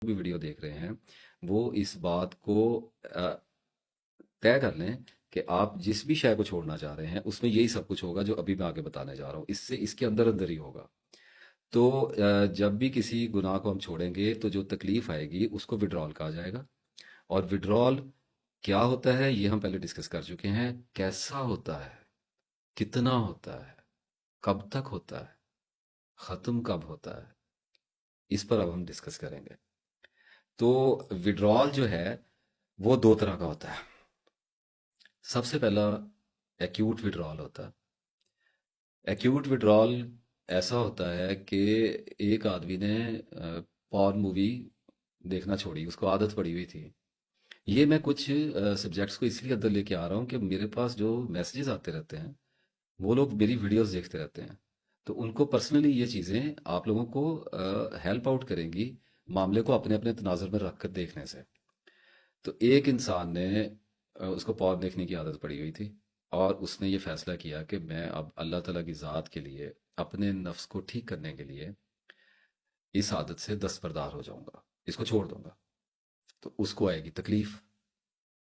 भी वीडियो देख रहे हैं वो इस बात को तय कर लें कि आप जिस भी शय को छोड़ना चाह रहे हैं उसमें यही सब कुछ होगा जो अभी मैं आगे बताने जा रहा हूँ, इससे इसके अंदर अंदर ही होगा। तो जब भी किसी गुनाह को हम छोड़ेंगे तो जो तकलीफ आएगी उसको विड्रॉल कहा जाएगा। और विड्रॉल क्या होता है ये हम पहले डिस्कस कर चुके हैं। कैसा होता है, कितना होता है, कब तक होता है, खत्म कब होता है, इस पर अब हम डिस्कस करेंगे। तो विड्रॉल जो है वो दो तरह का होता है। सबसे पहला एक्यूट विड्रॉल होता है। एक्यूट विड्रॉल ऐसा होता है कि एक आदमी ने पॉर्न मूवी देखना छोड़ी, उसको आदत पड़ी हुई थी। ये मैं कुछ सब्जेक्ट्स को इसलिए अंदर लेके आ रहा हूँ कि मेरे पास जो मैसेजेस आते रहते हैं वो लोग मेरी वीडियोस देखते रहते हैं। तो उनको पर्सनली ये चीज़ें आप लोगों को हेल्प आउट करेंगी मामले को अपने अपने तनाजुर में रख कर देखने से। तो एक इंसान ने उसको पॉर्न देखने की आदत पड़ी हुई थी और उसने ये फैसला किया कि मैं अब अल्लाह ताला की ज़ात के लिए अपने नफ्स को ठीक करने के लिए इस आदत से दस्तबरदार हो जाऊंगा, इसको छोड़ दूंगा। तो उसको आएगी तकलीफ।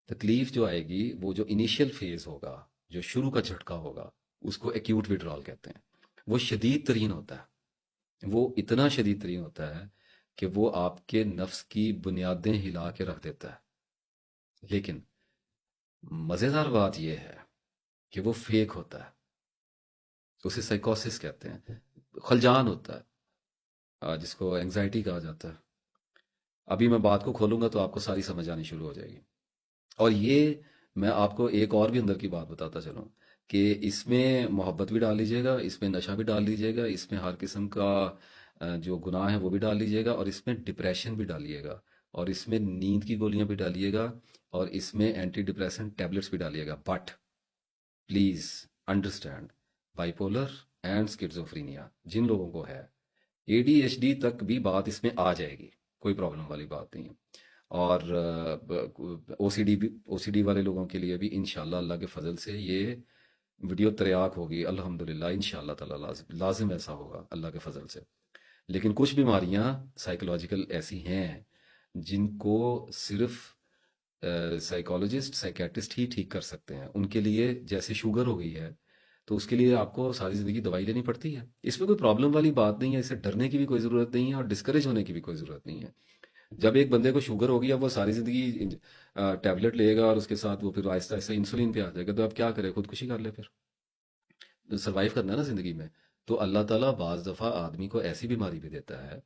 तकलीफ जो आएगी वो जो इनिशियल फेज होगा, जो शुरू का झटका होगा, उसको एक्यूट विड्रॉल कहते हैं। वो शदीद तरीन होता है। वो इतना शदीद तरीन होता है कि वो आपके नफ्स की बुनियादें हिला के रख देता है। लेकिन मज़ेदार बात यह है कि वो फेक होता है। उसे साइकोसिस कहते हैं। खलजान होता है, जिसको एंजाइटी कहा जाता है। अभी मैं बात को खोलूंगा तो आपको सारी समझ आनी शुरू हो जाएगी। और ये मैं आपको एक और भी अंदर की बात बताता चलूं कि इसमें मोहब्बत भी डाल लीजिएगा, इसमें नशा भी डाल लीजिएगा, इसमें हर किस्म का जो गुनाह है वो भी डाल लीजिएगा, और इसमें डिप्रेशन भी डालिएगा, और इसमें नींद की गोलियां भी डालिएगा, और इसमें एंटी डिप्रेसेंट टैबलेट्स भी डालिएगा। But please understand, bipolar and schizophrenia जिन लोगों को है, एडीएचडी तक भी बात इसमें आ जाएगी, कोई प्रॉब्लम वाली बात नहीं है। और ओसीडी भी, ओसीडी वाले लोगों के लिए भी इंशाल्लाह अल्लाह के फजल से ये वीडियो तरियाक होगी अल्हम्दुलिल्लाह, इंशाल्लाह ताला लाजिम लाजिम ऐसा होगा अल्लाह के फजल से। लेकिन कुछ बीमारियां साइकोलॉजिकल ऐसी हैं जिनको सिर्फ साइकोलॉजिस्ट साइकेट्रिस्ट ही ठीक कर सकते हैं। उनके लिए जैसे शुगर हो गई है तो उसके लिए आपको सारी ज़िंदगी दवाई लेनी पड़ती है। इसमें कोई प्रॉब्लम वाली बात नहीं है, इससे डरने की भी कोई ज़रूरत नहीं है और डिस्करेज होने की भी कोई ज़रूरत नहीं है। जब एक बंदे को शुगर होगी, अब वो सारी ज़िंदगी टैबलेट लेगा और उसके साथ वो फिर आहिस्ता आहिस्ता इंसुलिन पे आ जाएगा, तो अब क्या करे, खुदकुशी कर ले फिर। सर्वाइव करना है ना ज़िंदगी में। तो अल्लाह ताला बाज़ दफ़ा आदमी को ऐसी बीमारी भी देता है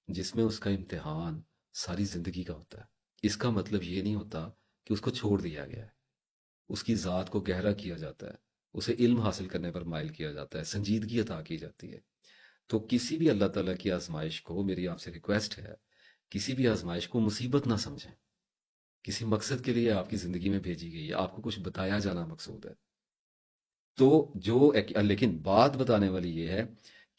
जिसमें उसका इम्तिहान सारी ज़िंदगी का होता है। इसका मतलब ये नहीं होता कि उसको छोड़ दिया गया है। उसकी ज़ात को गहरा किया जाता है, उसे इल्म हासिल करने पर माइल किया जाता है, संजीदगी अता की जाती है। तो किसी भी अल्लाह ताला की आजमाइश को मेरी आपसे रिक्वेस्ट है, किसी भी आजमाइश को मुसीबत ना समझें। किसी मकसद के लिए आपकी ज़िंदगी में भेजी गई है, आपको कुछ बताया जाना मकसूद है। तो लेकिन बात बताने वाली ये है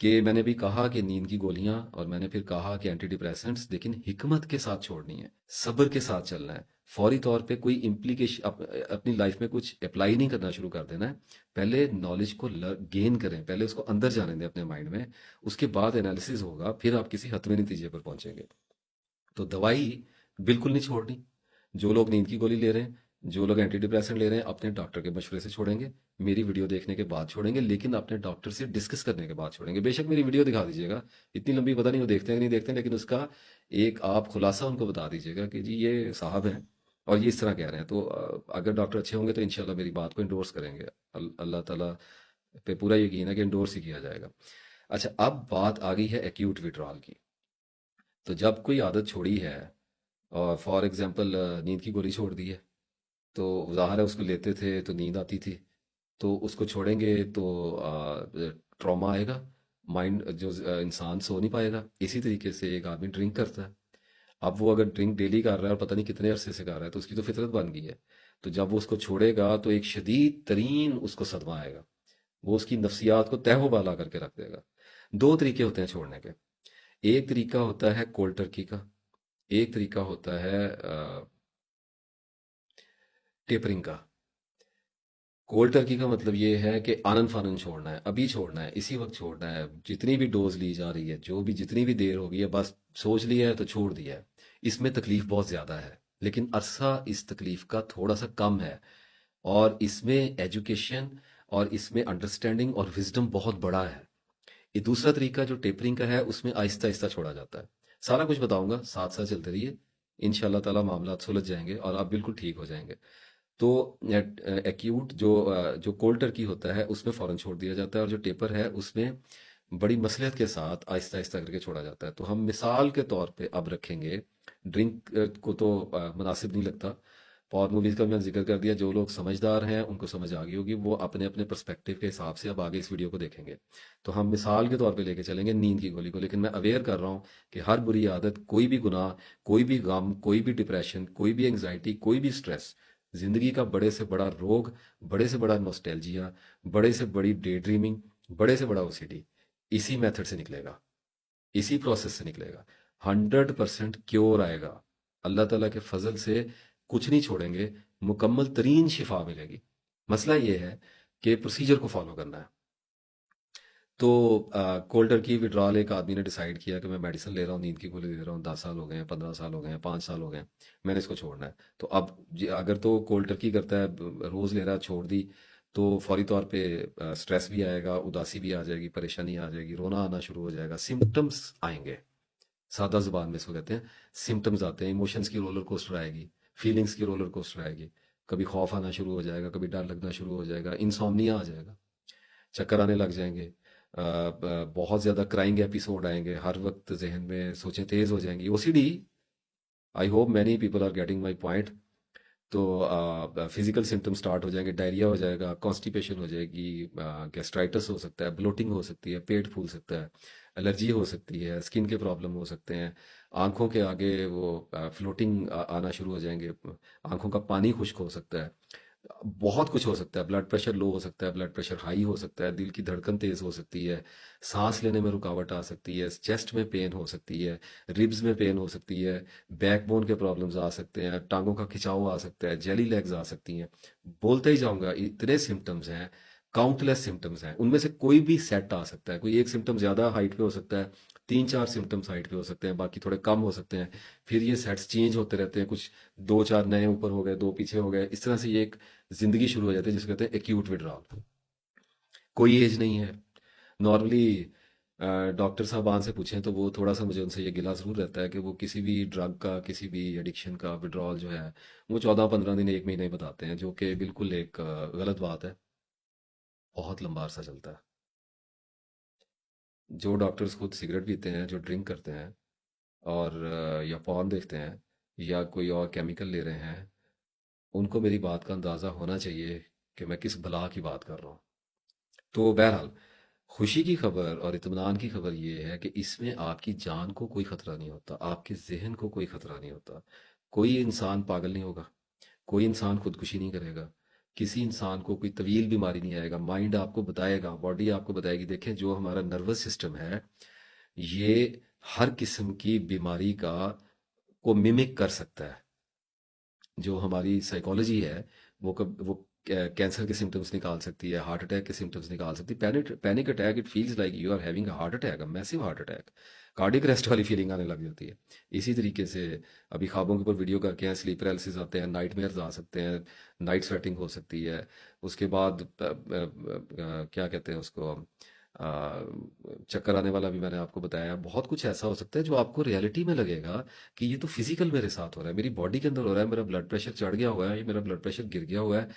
कि मैंने भी कहा कि नींद की गोलियां, और मैंने फिर कहा कि एंटी डिप्रेसेंट्स, लेकिन हिकमत के साथ छोड़नी है, सब्र के साथ चलना है। फौरी तौर पे कोई इम्प्लीकेशन अपनी लाइफ में कुछ अप्लाई नहीं करना शुरू कर देना है। पहले नॉलेज को गेन करें, पहले उसको अंदर जाने दें अपने माइंड में। उसके बाद एनालिसिस होगा, फिर आप किसी हतमी नतीजे पर पहुंचेंगे। तो दवाई बिल्कुल नहीं छोड़नी। जो लोग नींद की गोली ले रहे हैं, जो लोग एंटी डिप्रेसेंट ले रहे हैं, अपने डॉक्टर के मशवरे से छोड़ेंगे। मेरी वीडियो देखने के बाद छोड़ेंगे, लेकिन अपने डॉक्टर से डिस्कस करने के बाद छोड़ेंगे। बेशक मेरी वीडियो दिखा दीजिएगा, इतनी लंबी पता नहीं वो देखते हैं कि नहीं देखते हैं, लेकिन उसका एक आप खुलासा उनको बता दीजिएगा कि जी ये साहब हैं और ये इस तरह कह रहे हैं। तो अगर डॉक्टर अच्छे होंगे तो इंशाल्लाह मेरी बात को इंडोर्स करेंगे। अल्लाह ताला पे पूरा यकीन है कि इंडोर्स ही किया जाएगा। अच्छा, अब बात आ गई है एक्यूट विड्रॉल की। तो जब कोई आदत छोड़ी है, और फॉर एग्जांपल नींद की गोली छोड़ दी है, तो ज़ाहिर है उसको लेते थे तो नींद आती थी। तो उसको छोड़ेंगे तो ट्रॉमा आएगा, माइंड जो इंसान सो नहीं पाएगा। इसी तरीके से एक आदमी ड्रिंक करता है। अब वो अगर ड्रिंक डेली कर रहा है और पता नहीं कितने अरसे से कर रहा है, तो उसकी तो फितरत बन गई है। तो जब वो उसको छोड़ेगा तो एक शदीद तरीन उसको सदमा आएगा, वो उसकी नफ्सियात को तहवाला करके रख देगा। दो तरीके होते हैं छोड़ने के। एक तरीका होता है कोल्ड टर्की का, एक तरीका होता है टेपरिंग का। कोल्ड टर्की का मतलब ये है कि आनन फानन छोड़ना है, अभी छोड़ना है, इसी वक्त छोड़ना है। जितनी भी डोज ली जा रही है, जो भी जितनी भी देर हो गई है, बस सोच लिया है तो छोड़ दिया है। इसमें तकलीफ बहुत ज़्यादा है, लेकिन अरसा इस तकलीफ का थोड़ा सा कम है। और इसमें एजुकेशन और इसमें अंडरस्टैंडिंग और विजडम बहुत बड़ा है। ये दूसरा तरीका जो टेपरिंग का है, उसमें आहिस्ता आहिस्ता छोड़ा जाता है। सारा कुछ बताऊंगा, साथ साथ चलते रहिए, इंशाल्लाह ताला मामला सुलझ जाएंगे और आप बिल्कुल ठीक हो जाएंगे। तो एक्यूट जो कोल्ड टर्की होता है उसमें फ़ौरन छोड़ दिया जाता है, और जो टेपर है उसमें बड़ी मसलियत के साथ आहिस्ता आहिस्ता करके छोड़ा जाता है। तो हम मिसाल के तौर पे अब रखेंगे, ड्रिंक को तो मुनासिब नहीं लगता। और मूवीज़ का भी मैंने जिक्र कर दिया, जो लोग समझदार हैं उनको समझ आ गई होगी, वो अपने अपने पर्सपेक्टिव के हिसाब से अब आगे इस वीडियो को देखेंगे। तो हम मिसाल के तौर पे लेके चलेंगे नींद की गोली को, लेकिन मैं अवेयर कर रहा हूँ कि हर बुरी आदत, कोई भी गुनाह, कोई भी गम, कोई भी डिप्रेशन, कोई भी एंग्जाइटी, कोई भी स्ट्रेस, जिंदगी का बड़े से बड़ा रोग, बड़े से बड़ा नॉस्टैल्जिया, बड़े से बड़ी डे ड्रीमिंग, बड़े से बड़ा ओसीडी, इसी मेथड से निकलेगा, इसी प्रोसेस से निकलेगा। 100% क्योर आएगा अल्लाह ताला के फजल से। कुछ नहीं छोड़ेंगे, मुकम्मल तरीन शिफा मिलेगी। मसला ये है कि प्रोसीजर को फॉलो करना है। तो कोल्ड टर्की विड्रॉल एक आदमी ने डिसाइड किया कि मैं मेडिसिन ले रहा हूँ, नींद की गोली ले रहा हूँ, 10 साल हो गए हैं, 15 साल हो गए हैं, 5 साल हो गए हैं, मैंने इसको छोड़ना है। तो अब अगर तो कोल्ड टर्की करता है, रोज़ ले रहा है, छोड़ दी, तो फौरी तौर पे स्ट्रेस भी आएगा, उदासी भी आ जाएगी, परेशानी आ जाएगी, रोना आना शुरू हो जाएगा, सिम्टम्स आएंगे। सादा जुबान में इसको कहते हैं, सिम्टम्स आते हैं, इमोशंस की रोलर कोस्टर आएगी, फीलिंग्स की रोलर कोस्टर आएगी। कभी खौफ आना शुरू हो जाएगा, कभी डर लगना शुरू हो जाएगा, इंसोम्निया आ जाएगा, चक्कर आने लग जाएंगे, बहुत ज़्यादा क्राइंग एपिसोड आएंगे, हर वक्त जहन में सोचें तेज़ हो जाएंगी, OCD. I hope many people are getting my point. तो फिजिकल सिम्टम स्टार्ट हो जाएंगे, डायरिया हो जाएगा, कॉन्स्टिपेशन हो जाएगी, गैस्ट्राइटिस हो सकता है, ब्लोटिंग हो सकती है, पेट फूल सकता है, एलर्जी हो सकती है, स्किन के प्रॉब्लम हो सकते हैं, आंखों के आगे वो फ्लोटिंग आना शुरू हो जाएंगे, आंखों का पानी खुश्क हो सकता है, बहुत कुछ हो सकता है, ब्लड प्रेशर लो हो सकता है, ब्लड प्रेशर हाई हो सकता है, दिल की धड़कन तेज हो सकती है, सांस लेने में रुकावट आ सकती है, चेस्ट में पेन हो सकती है, रिब्स में पेन हो सकती है, बैकबोन के प्रॉब्लम्स आ सकते हैं, टांगों का खिंचाव आ सकता है, जेली लेग्स आ सकती हैं। बोलते ही जाऊंगा, इतने सिम्टम्स हैं, काउंटलेस सिम्टम्स हैं, उनमें से कोई भी सेट आ सकता है। कोई एक सिम्टम ज्यादा हाइट पे हो सकता है, 3-4 सिम्टम्स हाइट पे हो सकते हैं, बाकी थोड़े कम हो सकते हैं। फिर ये सेट्स चेंज होते रहते हैं, कुछ 2-4 नए ऊपर हो गए, 2 पीछे हो गए, इस तरह से ये एक जिंदगी शुरू हो जाती है, जिसको कहते हैं एक्यूट विड्रॉल। कोई एज नहीं है नॉर्मली। डॉक्टर साहबान से पूछें तो वो थोड़ा सा, मुझे उनसे ये गिला जरूर रहता है कि वो किसी भी ड्रग का, किसी भी एडिक्शन का विड्रॉल जो है, वो 14-15 दिन, 1 महीने ही बताते हैं, जो कि बिल्कुल एक गलत बात है। बहुत लंबा अरसा चलता है। जो डॉक्टर्स खुद सिगरेट पीते हैं, जो ड्रिंक करते हैं, और या पॉर्न देखते हैं, या कोई और केमिकल ले रहे हैं, उनको मेरी बात का अंदाज़ा होना चाहिए कि मैं किस बला की बात कर रहा हूँ। तो बहरहाल, खुशी की खबर और इत्मीनान की खबर ये है कि इसमें आपकी जान को कोई खतरा नहीं होता, आपके जहन को कोई खतरा नहीं होता। कोई इंसान पागल नहीं होगा, कोई इंसान खुदकुशी नहीं करेगा, किसी इंसान को कोई तवील बीमारी नहीं आएगा। माइंड आपको बताएगा, बॉडी आपको बताएगी। देखें, जो हमारा नर्वस सिस्टम है, ये हर किस्म की बीमारी का को मिमिक कर सकता है। जो हमारी साइकोलॉजी है, वो कैंसर के सिम्टम्स निकाल सकती है, हार्ट अटैक के सिम्टम्स निकाल सकती है। Panic panic attack, it feels like you are having a heart attack, a massive heart attack, cardiac arrest वाली फीलिंग आने लग जाती है। इसी तरीके से अभी ख्वाबों के ऊपर वीडियो करके हैं, स्लीप पैरालिसिस आते हैं, नाइटमेयर्स आ सकते हैं, नाइट स्वेटिंग हो सकती है। उसके बाद क्या कहते हैं उसको, चक्कर आने वाला भी मैंने आपको बताया। बहुत कुछ ऐसा हो सकता है जो आपको रियलिटी में लगेगा कि ये तो फिजिकल मेरे साथ हो रहा है, मेरी बॉडी के अंदर हो रहा है, मेरा ब्लड प्रेशर चढ़ गया हुआ है, ये मेरा ब्लड प्रेशर गिर गया हुआ है।